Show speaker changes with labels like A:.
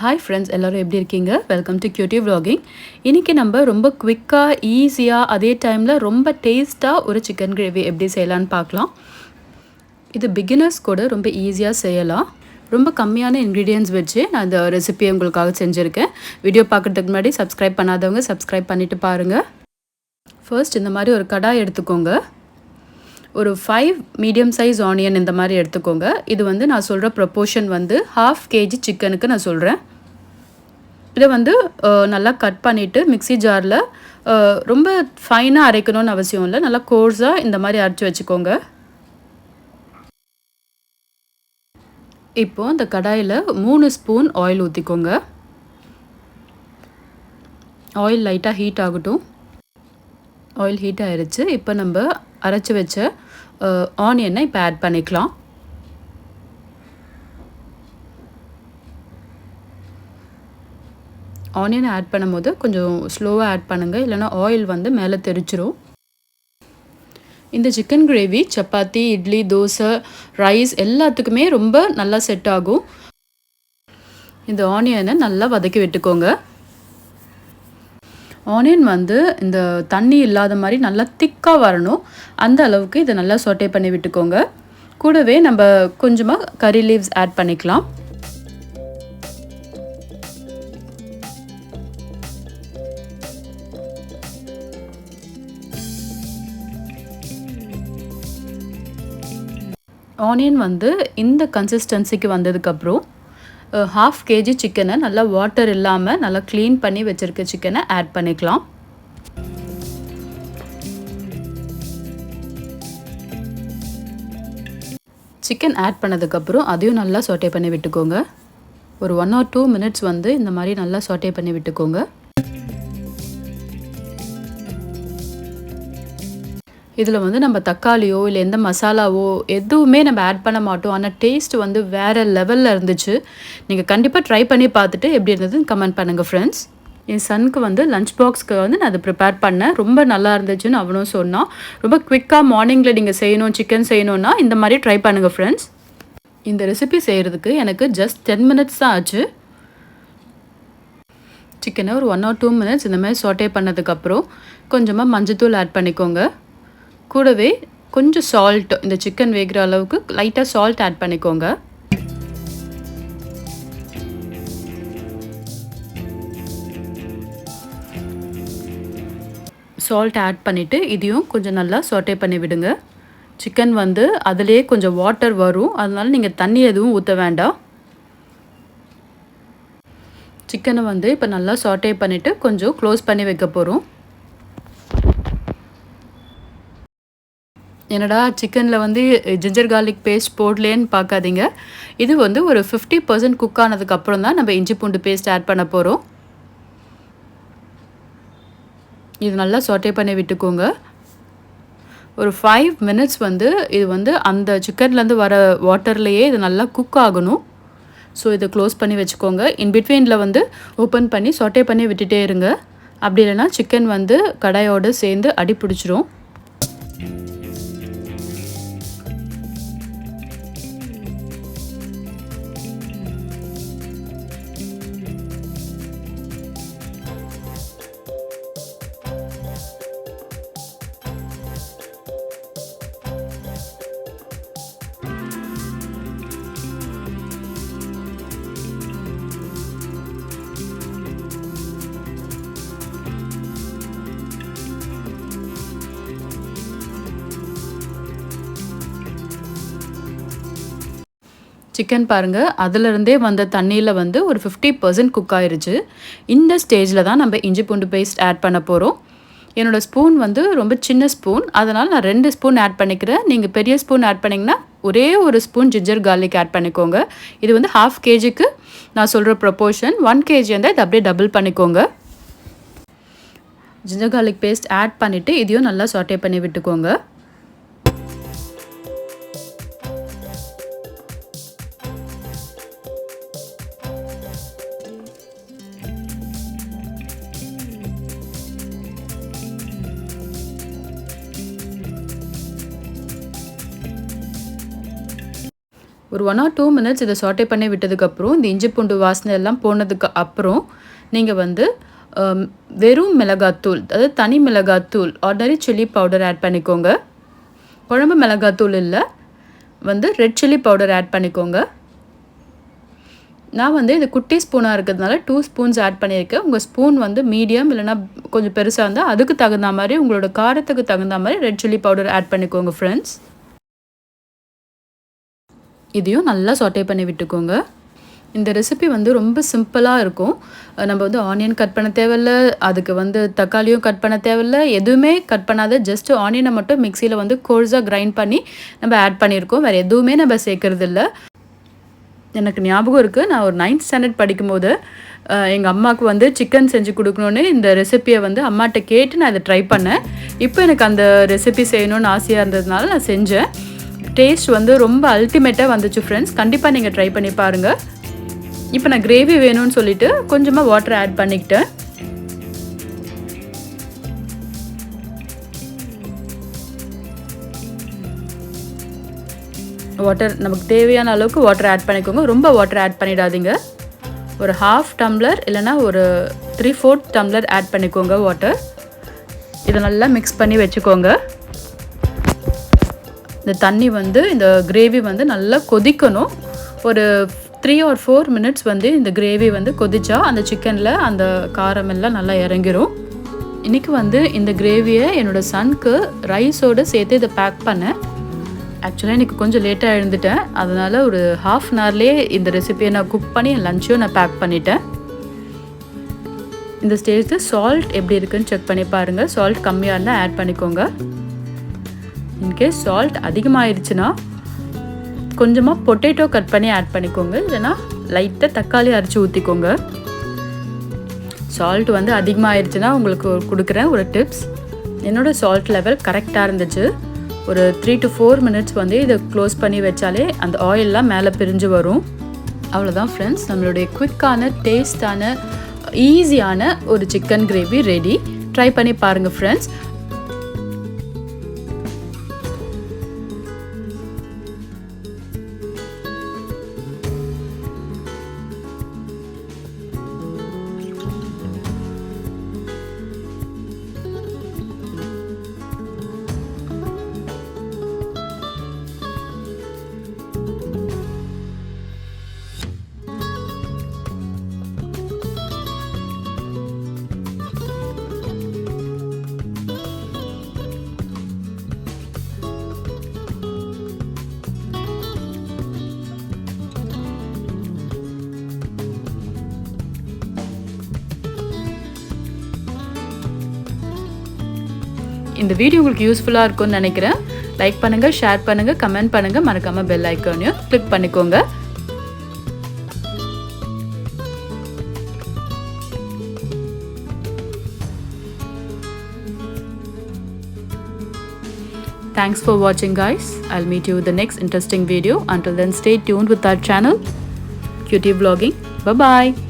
A: Hi friends, எல்லோரும் எப்படி இருக்கீங்க? Welcome to cutie vlogging. இன்றைக்கி நம்ம ரொம்ப குவிக்காக, ஈஸியாக, அதே டைமில் ரொம்ப டேஸ்ட்டாக ஒரு சிக்கன் கிரேவி எப்படி செய்யலான்னு பார்க்கலாம். இது பிகினர்ஸ் கூட ரொம்ப ஈஸியாக செய்யலாம். ரொம்ப கம்மியான இன்க்ரீடியன்ட்ஸ் வச்சு நான் இந்த ரெசிபியை உங்களுக்காக செஞ்சுருக்கேன். வீடியோ பார்க்குறதுக்கு முன்னாடி சப்ஸ்கிரைப் பண்ணாதவங்க சப்ஸ்கிரைப் பண்ணிவிட்டு பாருங்கள். ஃபர்ஸ்ட் இந்த மாதிரி ஒரு கடாய் எடுத்துக்கோங்க. ஒரு 5 மீடியம் சைஸ் ஆனியன் இந்த மாதிரி எடுத்துக்கோங்க. இது வந்து நான் சொல்கிற ப்ரொப்போர்ஷன் வந்து 1/2 kg சிக்கனுக்கு நான் சொல்கிறேன். இதை வந்து நல்லா கட் பண்ணிவிட்டு மிக்ஸி ஜாரில் ரொம்ப ஃபைனாக அரைக்கணும்னு அவசியம் இல்லை, நல்லா கோர்ஸாக இந்த மாதிரி அரைச்சி வச்சுக்கோங்க. இப்போது இந்த கடாயில் 3 ஸ்பூன் ஆயில் ஊற்றிக்கோங்க. ஆயில் லைட்டாக ஹீட் ஆகட்டும். ஆயில் ஹீட் ஆகிடுச்சு. இப்போ நம்ம அரைச்சி வச்ச ஆனியனை இப்போ ஆட் பண்ணிக்கலாம். ஆனியனை ஆட் பண்ணும்போது கொஞ்சம் ஸ்லோவாக ஆட் பண்ணுங்கள், இல்லைனா ஆயில் வந்து மேலே தெரிச்சிரும். இந்த chicken gravy chapati, idli, dosa, rice எல்லாத்துக்குமே ரொம்ப நல்லா செட் ஆகும். இந்த ஆனியனை நல்லா வதக்கி விட்டுக்கோங்க. ஆனியன் வந்து இந்த தண்ணி இல்லாத மாதிரி நல்லா திக்காக வரணும். அந்த அளவுக்கு இதை நல்லா சொட்டே பண்ணி விட்டுக்கோங்க. கூடவே நம்ம கொஞ்சமாக கறி லீவ்ஸ் ஆட் பண்ணிக்கலாம். ஆனியன் வந்து இந்த கன்சிஸ்டன்சிக்கு வந்ததுக்கப்புறம் 1/2 kg சிக்கனை நல்லா வாட்டர் இல்லாமல் நல்லா க்ளீன் பண்ணி வச்சுருக்க சிக்கனை ஆட் பண்ணிக்கலாம். சிக்கன் ஆட் பண்ணதுக்கப்புறம் அதையும் நல்லா சொட்டே பண்ணி விட்டுக்கோங்க. ஒரு 1 or 2 minutes வந்து இந்த மாதிரி நல்லா சொட்டே பண்ணி விட்டுக்கோங்க. இதில் வந்து நம்ம தக்காளியோ இல்லை எந்த மசாலாவோ எதுவுமே நம்ம ஆட் பண்ண மாட்டோம். ஆனால் டேஸ்ட் வந்து வேறு லெவலில் இருந்துச்சு. நீங்கள் கண்டிப்பாக ட்ரை பண்ணி பார்த்துட்டு எப்படி இருந்ததுன்னு கமெண்ட் பண்ணுங்கள் ஃப்ரெண்ட்ஸ். என் சனுக்கு வந்து லஞ்ச் பாக்ஸ்க்கு வந்து நான் அதை ப்ரிப்பேர் பண்ணேன். ரொம்ப நல்லா இருந்துச்சுன்னு அவனும் சொன்னான். ரொம்ப குவிக்காக மார்னிங்கில் நீங்கள் செய்யணும், சிக்கன் செய்யணுன்னா இந்த மாதிரி ட்ரை பண்ணுங்கள் ஃப்ரெண்ட்ஸ். இந்த ரெசிபி செய்கிறதுக்கு எனக்கு ஜஸ்ட் 10 minutes தான் ஆச்சு. சிக்கனை ஒரு 1 or 2 minutes இந்த மாதிரி சாட்டே பண்ணதுக்கப்புறம் கொஞ்சமாக மஞ்சத்தூள் ஆட் பண்ணிக்கோங்க. கூடவே கொஞ்சம் சால்ட், இந்த சிக்கன் வேகிற அளவுக்கு லைட்டாக சால்ட் ஆட் பண்ணிக்கோங்க. சால்ட் ஆட் பண்ணிவிட்டு இதையும் கொஞ்சம் நல்லா சாட்டே பண்ணி விடுங்க. சிக்கன் வந்து அதிலே கொஞ்சம் வாட்டர் வரும், அதனால நீங்கள் தண்ணி எதுவும் ஊற்ற வேண்டாம். சிக்கனை வந்து இப்போ நல்லா சாட்டே பண்ணிவிட்டு கொஞ்சம் க்ளோஸ் பண்ணி வைக்க போகிறோம். என்னடா சிக்கனில் வந்து ஜிஞ்சர் கார்லிக் பேஸ்ட் போடலேன்னு பார்க்காதீங்க. இது வந்து ஒரு 50% குக் ஆனதுக்கப்புறம் தான் நம்ம இஞ்சி பூண்டு பேஸ்ட் ஆட் பண்ண போகிறோம். இது நல்லா சாட்டே பண்ணி விட்டுக்கோங்க. ஒரு 5 minutes வந்து இது வந்து அந்த சிக்கன்லேருந்து வர வாட்டர்லேயே இது நல்லா குக் ஆகணும். ஸோ இதை க்ளோஸ் பண்ணி வச்சுக்கோங்க. இன்பிட்வீனில் வந்து ஓப்பன் பண்ணி சாட்டே பண்ணி விட்டுட்டே இருங்க. அப்படி இல்லைனா சிக்கன் வந்து கடாயோடு சேர்ந்து அடி பிடிச்சிரும். சிக்கன் பாருங்கள், அதிலிருந்தே வந்த தண்ணியில் வந்து ஒரு 50% குக் ஆயிருச்சு. இந்த ஸ்டேஜில் தான் நம்ம இஞ்சி பூண்டு பேஸ்ட் ஆட் பண்ண போகிறோம். என்னோடய ஸ்பூன் வந்து ரொம்ப சின்ன ஸ்பூன், அதனால் நான் 2 ஸ்பூன் ஆட் பண்ணிக்கிறேன். நீங்கள் பெரிய ஸ்பூன் ஆட் பண்ணிங்கன்னா ஒரே ஒரு ஸ்பூன் ஜிஞ்சர் கார்லிக் ஆட் பண்ணிக்கோங்க. இது வந்து 1/2 kgக்கு நான் சொல்கிற ப்ரொப்போர்ஷன். 1 kg இருந்தால் இது அப்படியே டபுள் பண்ணிக்கோங்க. ஜிஞ்சர் கார்லிக் பேஸ்ட் ஆட் பண்ணிவிட்டு இதையும் நல்லா சாட்டே பண்ணி விட்டுக்கோங்க. ஒரு 1 or 2 மினிட்ஸ் இதை சாட்டே பண்ணி விட்டதுக்கப்புறம் இந்த இஞ்சி பூண்டு வாசனை எல்லாம் போனதுக்கு அப்புறம் நீங்கள் வந்து வெறும் மிளகாத்தூள், அதாவது தனி மிளகாத்தூள், ஆர்டினரி சில்லி பவுடர் ஆட் பண்ணிக்கோங்க. குழம்பு மிளகாத்தூள் இல்லை, வந்து ரெட் சில்லி பவுடர் ஆட் பண்ணிக்கோங்க. நான் வந்து இது குட்டி ஸ்பூனாக இருக்கிறதுனால 2 ஸ்பூன்ஸ் ஆட் பண்ணியிருக்கேன். உங்கள் ஸ்பூன் வந்து மீடியம் இல்லைனா கொஞ்சம் பெருசாக இருந்தால் அதுக்கு தகுந்த மாதிரி, உங்களோட காரத்துக்கு தகுந்த மாதிரி ரெட் சில்லி பவுடர் ஆட் பண்ணிக்கோங்க ஃப்ரெண்ட்ஸ். இதையும் நல்லா சாட்டே பண்ணி விட்டுக்கோங்க. இந்த ரெசிபி வந்து ரொம்ப சிம்பிளாக இருக்கும். நம்ம வந்து ஆனியன் கட் பண்ண தேவையில்ல, அதுக்கு வந்து தக்காளியும் கட் பண்ண தேவையில்ல, எதுவுமே கட் பண்ணாத ஜஸ்ட் ஆனியனை மட்டும் மிக்சியில் வந்து கோர்ஸாக கிரைண்ட் பண்ணி நம்ம ஆட் பண்ணியிருக்கோம். வேறு எதுவுமே நம்ம சேர்க்கறதில்ல. எனக்கு ஞாபகம் இருக்குது, நான் ஒரு 9th ஸ்டாண்டர்ட் படிக்கும்போது எங்கள் அம்மாவுக்கு வந்து சிக்கன் செஞ்சு கொடுக்கணுன்னு இந்த ரெசிப்பியை வந்து அம்மாட்ட கேட்டு நான் இதை ட்ரை பண்ணேன். இப்போ எனக்கு அந்த ரெசிபி செய்யணுன்னு ஆசையாக இருந்ததுனால நான் செஞ்சேன். டேஸ்ட் வந்து ரொம்ப அல்டிமேட்டாக வந்துச்சு ஃப்ரெண்ட்ஸ். கண்டிப்பாக நீங்கள் ட்ரை பண்ணி பாருங்கள். இப்போ நான் கிரேவி வேணும்னு சொல்லிட்டு கொஞ்சமாக வாட்டர் ஆட் பண்ணிக்கிட்டேன். வாட்டர் நமக்கு தேவையான அளவுக்கு வாட்டர் ஆட் பண்ணிக்கோங்க. ரொம்ப வாட்டர் ஆட் பண்ணிடாதீங்க. ஒரு 1/2 டம்ளர் இல்லைனா ஒரு 3/4 டம்ளர் ஆட் பண்ணிக்கோங்க வாட்டர். இதை நல்லா மிக்ஸ் பண்ணி வச்சுக்கோங்க. இந்த தண்ணி வந்து இந்த கிரேவி வந்து நல்லா கொதிக்கணும். ஒரு 3 or 4 மினிட்ஸ் வந்து இந்த கிரேவி வந்து கொதிச்சா அந்த சிக்கனில் அந்த காரம் எல்லாம் நல்லா இறங்கிரும். இன்றைக்கி வந்து இந்த கிரேவியை என்னோடய சனுக்கு ரைஸோடு சேர்த்து இதை பேக் பண்ணேன். ஆக்சுவலாக எனக்கு கொஞ்சம் லேட்டாக எழுந்துட்டேன், அதனால் ஒரு 1/2 an hourலேயே இந்த ரெசிபியை நான் குக் பண்ணி என் லஞ்சையும் நான் பேக் பண்ணிட்டேன். இந்த ஸ்டேஜில் சால்ட் எப்படி இருக்குன்னு செக் பண்ணி பாருங்கள். சால்ட் கம்மியாக இருந்தால் ஆட் பண்ணிக்கோங்க. இன்கேஸ் சால்ட் அதிகமாகிடுச்சுன்னா கொஞ்சமாக பொட்டேட்டோ கட் பண்ணி ஆட் பண்ணிக்கோங்க, இல்லைனா லைட்டாக தக்காளி அரைச்சி ஊற்றிக்கோங்க. சால்ட் வந்து அதிகமாகிடுச்சுன்னா உங்களுக்கு கொடுக்குறேன் ஒரு டிப்ஸ். என்னோடய சால்ட் லெவல் கரெக்டாக இருந்துச்சு. ஒரு 3 to 4 மினிட்ஸ் வந்து இதை க்ளோஸ் பண்ணி வச்சாலே அந்த ஆயிலெலாம் மேலே பிரிஞ்சு வரும். அவ்வளோதான் ஃப்ரெண்ட்ஸ், நம்மளுடைய குவிக்கான டேஸ்டான ஈஸியான ஒரு சிக்கன் கிரேவி ரெடி. ட்ரை பண்ணி பாருங்கள் ஃப்ரெண்ட்ஸ். இந்த வீடியோ உங்களுக்கு யூஸ்ஃபுல்லாக இருக்கும்னு நினைக்கிறேன். லைக் பண்ணுங்கள், ஷேர் பண்ணுங்கள், கமெண்ட் பண்ணுங்கள், மறக்காமல் பெல் ஐக்கானையும் கிளிக் பண்ணிக்கோங்க. Thanks for watching guys. I'll meet you with the next interesting video. Until then, stay tuned with our channel, QT Vlogging. Bye bye.